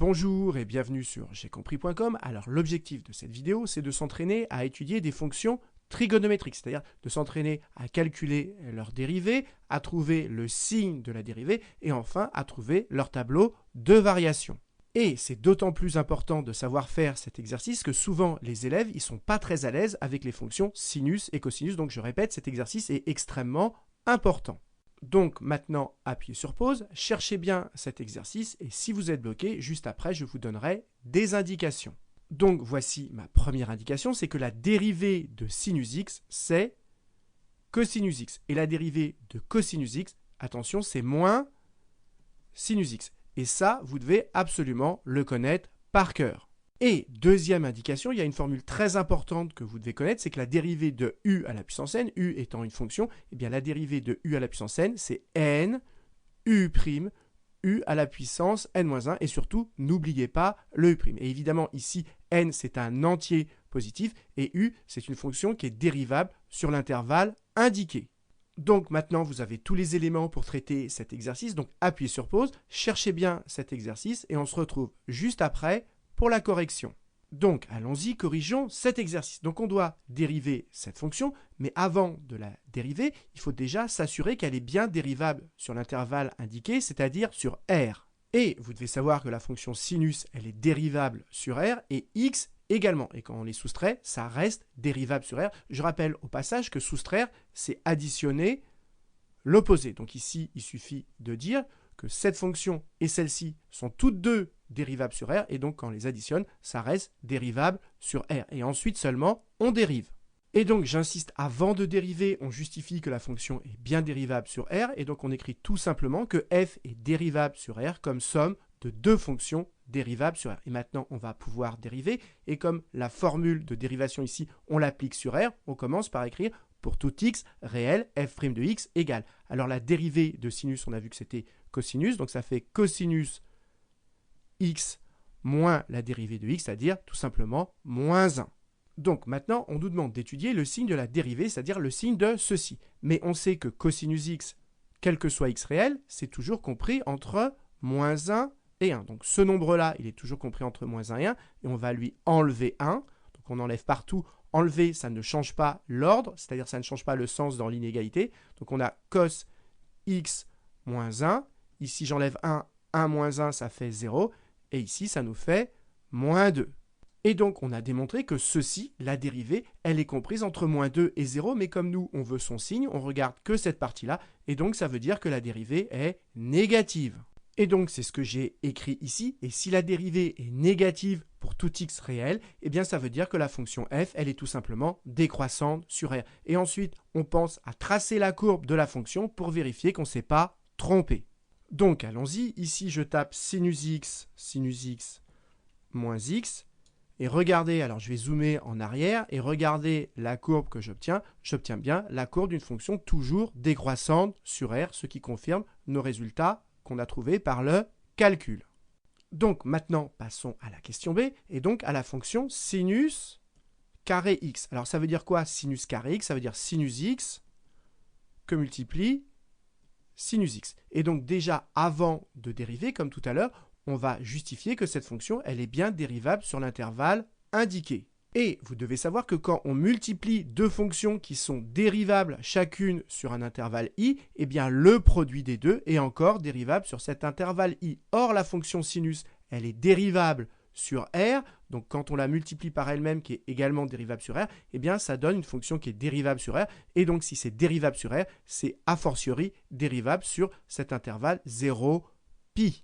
Bonjour et bienvenue sur j'aicompris.com. Alors l'objectif de cette vidéo, c'est de s'entraîner à étudier des fonctions trigonométriques, c'est-à-dire de s'entraîner à calculer leur dérivée, à trouver le signe de la dérivée et enfin à trouver leur tableau de variation. Et c'est d'autant plus important de savoir faire cet exercice que souvent les élèves ne sont pas très à l'aise avec les fonctions sinus et cosinus. Donc je répète, cet exercice est extrêmement important. Donc maintenant, appuyez sur pause, cherchez bien cet exercice et si vous êtes bloqué, juste après, je vous donnerai des indications. Donc voici ma première indication, c'est que la dérivée de sinus x, c'est cosinus x. Et la dérivée de cosinus x, attention, c'est moins sinus x. Et ça, vous devez absolument le connaître par cœur. Et deuxième indication, il y a une formule très importante que vous devez connaître, c'est que la dérivée de u à la puissance n, u étant une fonction, eh bien la dérivée de u à la puissance n, c'est n, u', u à la puissance n-1, et surtout, n'oubliez pas le u'. Et évidemment, ici, n, c'est un entier positif, et u, c'est une fonction qui est dérivable sur l'intervalle indiqué. Donc maintenant, vous avez tous les éléments pour traiter cet exercice, donc appuyez sur pause, cherchez bien cet exercice, et on se retrouve juste après pour la correction. Donc, allons-y, corrigeons cet exercice. Donc, on doit dériver cette fonction, mais avant de la dériver, il faut déjà s'assurer qu'elle est bien dérivable sur l'intervalle indiqué, c'est-à-dire sur R. Et vous devez savoir que la fonction sinus, elle est dérivable sur R, et x également. Et quand on les soustrait, ça reste dérivable sur R. Je rappelle au passage que soustraire, c'est additionner l'opposé. Donc ici, il suffit de dire que cette fonction et celle-ci sont toutes deux dérivables sur R, et donc quand on les additionne, ça reste dérivable sur R. Et ensuite seulement, on dérive. Et donc j'insiste, avant de dériver, on justifie que la fonction est bien dérivable sur R, et donc on écrit tout simplement que f est dérivable sur R comme somme de deux fonctions dérivables sur R. Et maintenant, on va pouvoir dériver, et comme la formule de dérivation ici, on l'applique sur R, on commence par écrire pour tout x réel, f' de x égale. Alors la dérivée de sinus, on a vu que c'était cosinus, donc ça fait cosinus x moins la dérivée de x, c'est-à-dire tout simplement moins 1. Donc maintenant, on nous demande d'étudier le signe de la dérivée, c'est-à-dire le signe de ceci. Mais on sait que cosinus x, quel que soit x réel, c'est toujours compris entre moins 1 et 1. Donc ce nombre-là, il est toujours compris entre moins 1 et 1, et on va lui enlever 1. Donc on enlève partout. Enlever, ça ne change pas l'ordre, c'est-à-dire ça ne change pas le sens dans l'inégalité. Donc on a cos x moins 1. Ici, j'enlève 1, 1 moins 1, ça fait 0. Et ici, ça nous fait moins 2. Et donc, on a démontré que ceci, la dérivée, elle est comprise entre moins 2 et 0. Mais comme nous, on veut son signe, on regarde que cette partie-là. Et donc, ça veut dire que la dérivée est négative. Et donc, c'est ce que j'ai écrit ici. Et si la dérivée est négative pour tout x réel, eh bien, ça veut dire que la fonction f, elle est tout simplement décroissante sur R. Et ensuite, on pense à tracer la courbe de la fonction pour vérifier qu'on ne s'est pas trompé. Donc, allons-y. Ici, je tape sinus x moins x. Et regardez, alors je vais zoomer en arrière et regardez la courbe que j'obtiens. J'obtiens bien la courbe d'une fonction toujours décroissante sur R, ce qui confirme nos résultats qu'on a trouvés par le calcul. Donc maintenant, passons à la question B, et donc à la fonction sinus carré x. Alors ça veut dire quoi sinus carré x? Ça veut dire sinus x que multiplie sinus x. Et donc déjà, avant de dériver, comme tout à l'heure, on va justifier que cette fonction, elle est bien dérivable sur l'intervalle indiqué. Et vous devez savoir que quand on multiplie deux fonctions qui sont dérivables chacune sur un intervalle i, eh bien le produit des deux est encore dérivable sur cet intervalle i. Or, la fonction sinus, elle est dérivable sur R, donc quand on la multiplie par elle-même qui est également dérivable sur R, eh bien ça donne une fonction qui est dérivable sur R, et donc si c'est dérivable sur R, c'est a fortiori dérivable sur cet intervalle 0, pi.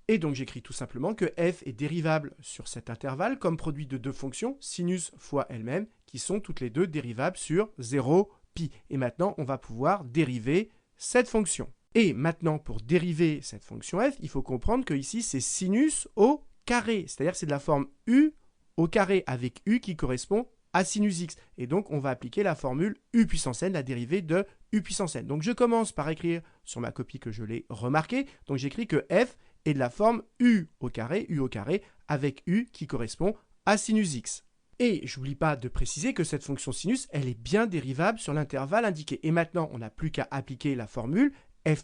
Et donc j'écris tout simplement que f est dérivable sur cet intervalle comme produit de deux fonctions, sinus fois elle-même, qui sont toutes les deux dérivables sur 0, pi. Et maintenant, on va pouvoir dériver cette fonction. Et maintenant, pour dériver cette fonction f, il faut comprendre que ici, c'est sinus au carré, c'est-à-dire que c'est de la forme u au carré avec u qui correspond à sinus x. Et donc, on va appliquer la formule u puissance n, la dérivée de u puissance n. Donc, je commence par écrire sur ma copie que je l'ai remarqué. Donc, j'écris que f est de la forme u au carré, avec u qui correspond à sinus x. Et je n'oublie pas de préciser que cette fonction sinus, elle est bien dérivable sur l'intervalle indiqué. Et maintenant, on n'a plus qu'à appliquer la formule f',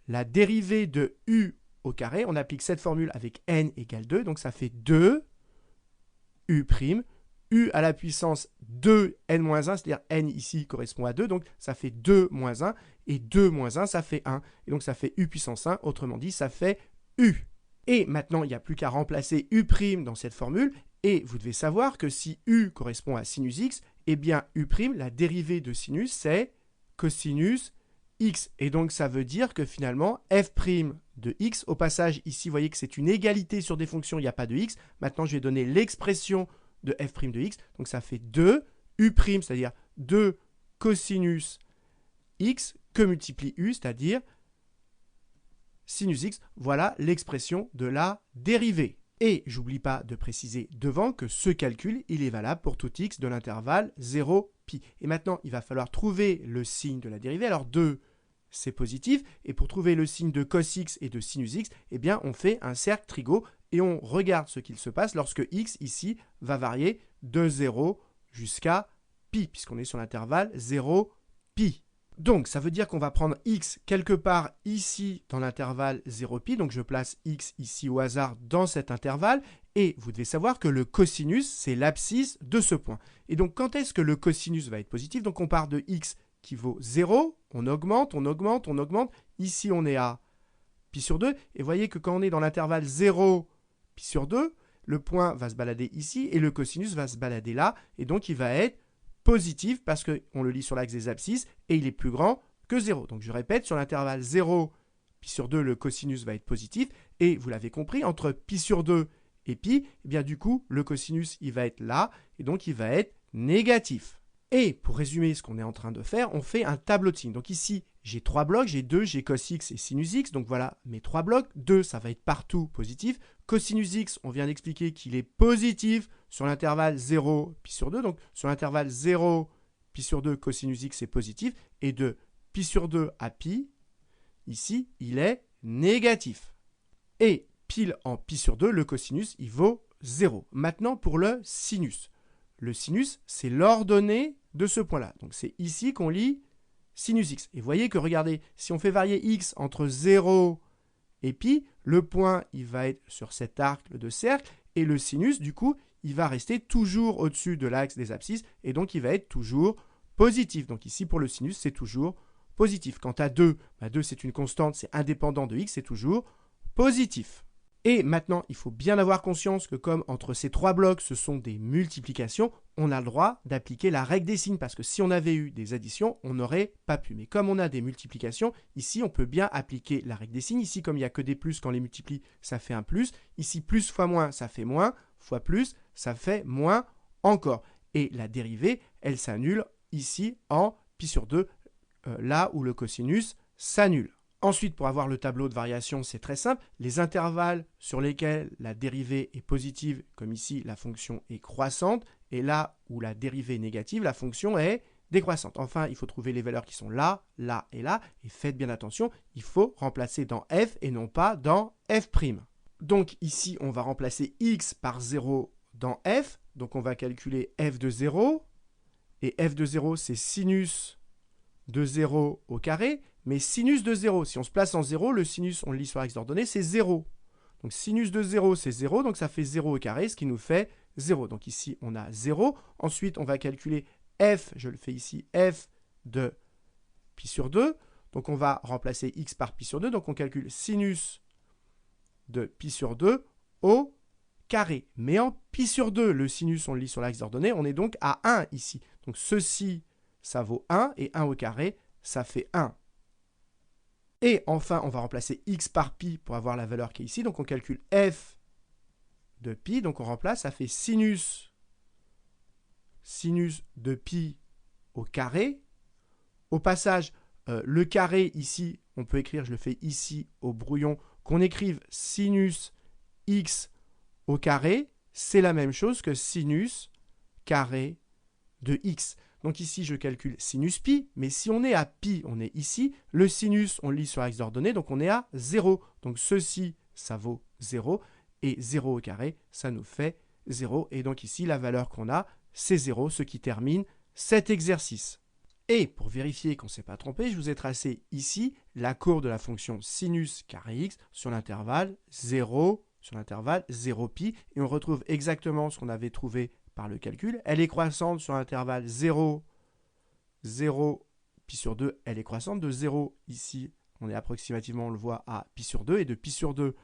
la dérivée de u au carré. On applique cette formule avec n égale 2, donc ça fait 2 u', u à la puissance 2n-1, c'est-à-dire n ici correspond à 2, donc ça fait 2 moins 1, et 2 moins 1, ça fait 1, et donc ça fait u puissance 1, autrement dit, ça fait u. Et maintenant, il n'y a plus qu'à remplacer u' dans cette formule, et vous devez savoir que si u correspond à sinus x, eh bien u', la dérivée de sinus, c'est cosinus x. Et donc ça veut dire que finalement, f' de x, au passage, ici, vous voyez que c'est une égalité sur des fonctions, il n'y a pas de x. Maintenant, je vais donner l'expression de f' de x, donc ça fait 2 u', c'est-à-dire 2 cosinus x que multiplie u, c'est-à-dire sinus x. Voilà l'expression de la dérivée. Et j'oublie pas de préciser devant que ce calcul, il est valable pour tout x de l'intervalle 0, pi. Et maintenant, il va falloir trouver le signe de la dérivée. Alors 2, c'est positif. Et pour trouver le signe de cos x et de sinus x, eh bien, on fait un cercle trigo et on regarde ce qu'il se passe lorsque x, ici, va varier de 0 jusqu'à pi, puisqu'on est sur l'intervalle 0, pi. Donc, ça veut dire qu'on va prendre x quelque part ici dans l'intervalle 0pi. Donc, je place x ici au hasard dans cet intervalle. Et vous devez savoir que le cosinus, c'est l'abscisse de ce point. Et donc, quand est-ce que le cosinus va être positif? Donc, on part de x qui vaut 0. On augmente, on augmente, on augmente. Ici, on est à pi sur 2. Et vous voyez que quand on est dans l'intervalle 0, pi sur 2, le point va se balader ici et le cosinus va se balader là. Et donc, il va être positif parce qu'on le lit sur l'axe des abscisses et il est plus grand que 0. Donc je répète, sur l'intervalle 0, pi sur 2, le cosinus va être positif. Et vous l'avez compris, entre pi sur 2 et pi, eh bien du coup, le cosinus, il va être là et donc il va être négatif. Et pour résumer ce qu'on est en train de faire, on fait un tableau de signes. Donc ici, j'ai 3 blocs, j'ai 2, j'ai cos x et sinus x. Donc voilà mes 3 blocs. 2, ça va être partout positif. Cosinus x, on vient d'expliquer qu'il est positif sur l'intervalle 0, pi sur 2. Donc sur l'intervalle 0, pi sur 2, cosinus x est positif. Et de pi sur 2 à pi, ici, il est négatif. Et pile en pi sur 2, le cosinus, il vaut 0. Maintenant, pour le sinus. Le sinus, c'est l'ordonnée de ce point-là. Donc c'est ici qu'on lit sinus x. Et vous voyez que, regardez, si on fait varier x entre 0 et pi, le point, il va être sur cet arc de cercle, et le sinus, du coup, il va rester toujours au-dessus de l'axe des abscisses, et donc il va être toujours positif. Donc ici, pour le sinus, c'est toujours positif. Quant à 2, 2 c'est une constante, c'est indépendant de x, c'est toujours positif. Et maintenant, il faut bien avoir conscience que comme entre ces 3 blocs, ce sont des multiplications, on a le droit d'appliquer la règle des signes, parce que si on avait eu des additions, on n'aurait pas pu. Mais comme on a des multiplications, ici, on peut bien appliquer la règle des signes. Ici, comme il n'y a que des plus, quand on les multiplie, ça fait un plus. Ici, plus fois moins, ça fait moins. Fois plus, ça fait moins encore. Et la dérivée, elle s'annule ici en pi sur 2, là où le cosinus s'annule. Ensuite, pour avoir le tableau de variation, c'est très simple. Les intervalles sur lesquels la dérivée est positive, comme ici, la fonction est croissante. Et là où la dérivée est négative, la fonction est décroissante. Enfin, il faut trouver les valeurs qui sont là, là et là. Et faites bien attention, il faut remplacer dans f et non pas dans f'. Donc ici, on va remplacer x par 0 dans f. Donc on va calculer f de 0. Et f de 0, c'est sinus de 0 au carré. Mais sinus de 0, si on se place en 0, le sinus, on le lit sur l'axe d'ordonnée, c'est 0. Donc sinus de 0, c'est 0, donc ça fait 0 au carré, ce qui nous fait 0. Donc ici, on a 0. Ensuite, on va calculer f, je le fais ici, f de pi sur 2. Donc on va remplacer x par pi sur 2. Donc on calcule sinus de pi sur 2 au carré. Mais en pi sur 2, le sinus, on le lit sur l'axe d'ordonnée, on est donc à 1 ici. Donc ceci, ça vaut 1, et 1 au carré, ça fait 1. Et enfin, on va remplacer x par pi pour avoir la valeur qui est ici. Donc on calcule f de pi. Donc on remplace, ça fait sinus de pi au carré. Au passage, le carré ici, on peut écrire, je le fais ici au brouillon, qu'on écrive sinus x au carré, c'est la même chose que sinus carré de x. Donc ici, je calcule sinus pi, mais si on est à pi, on est ici. Le sinus, on le lit sur l'axe d'ordonnée, donc on est à 0. Donc ceci, ça vaut 0, et 0 au carré, ça nous fait 0. Et donc ici, la valeur qu'on a, c'est 0, ce qui termine cet exercice. Et pour vérifier qu'on ne s'est pas trompé, je vous ai tracé ici la courbe de la fonction sinus carré x sur l'intervalle 0, pi, et on retrouve exactement ce qu'on avait trouvé par le calcul. Elle est croissante sur l'intervalle 0, pi sur 2, elle est croissante de 0 ici, on est approximativement, on le voit, à pi sur 2, et de pi sur 2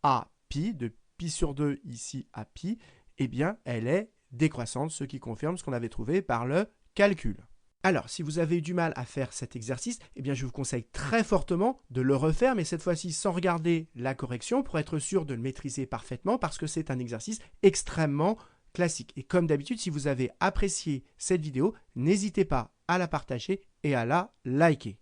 à pi, de pi sur 2 ici à pi, eh bien, elle est décroissante, ce qui confirme ce qu'on avait trouvé par le calcul. Alors, si vous avez eu du mal à faire cet exercice, eh bien, je vous conseille très fortement de le refaire, mais cette fois-ci sans regarder la correction pour être sûr de le maîtriser parfaitement parce que c'est un exercice extrêmement classique. Et comme d'habitude, si vous avez apprécié cette vidéo, n'hésitez pas à la partager et à la liker.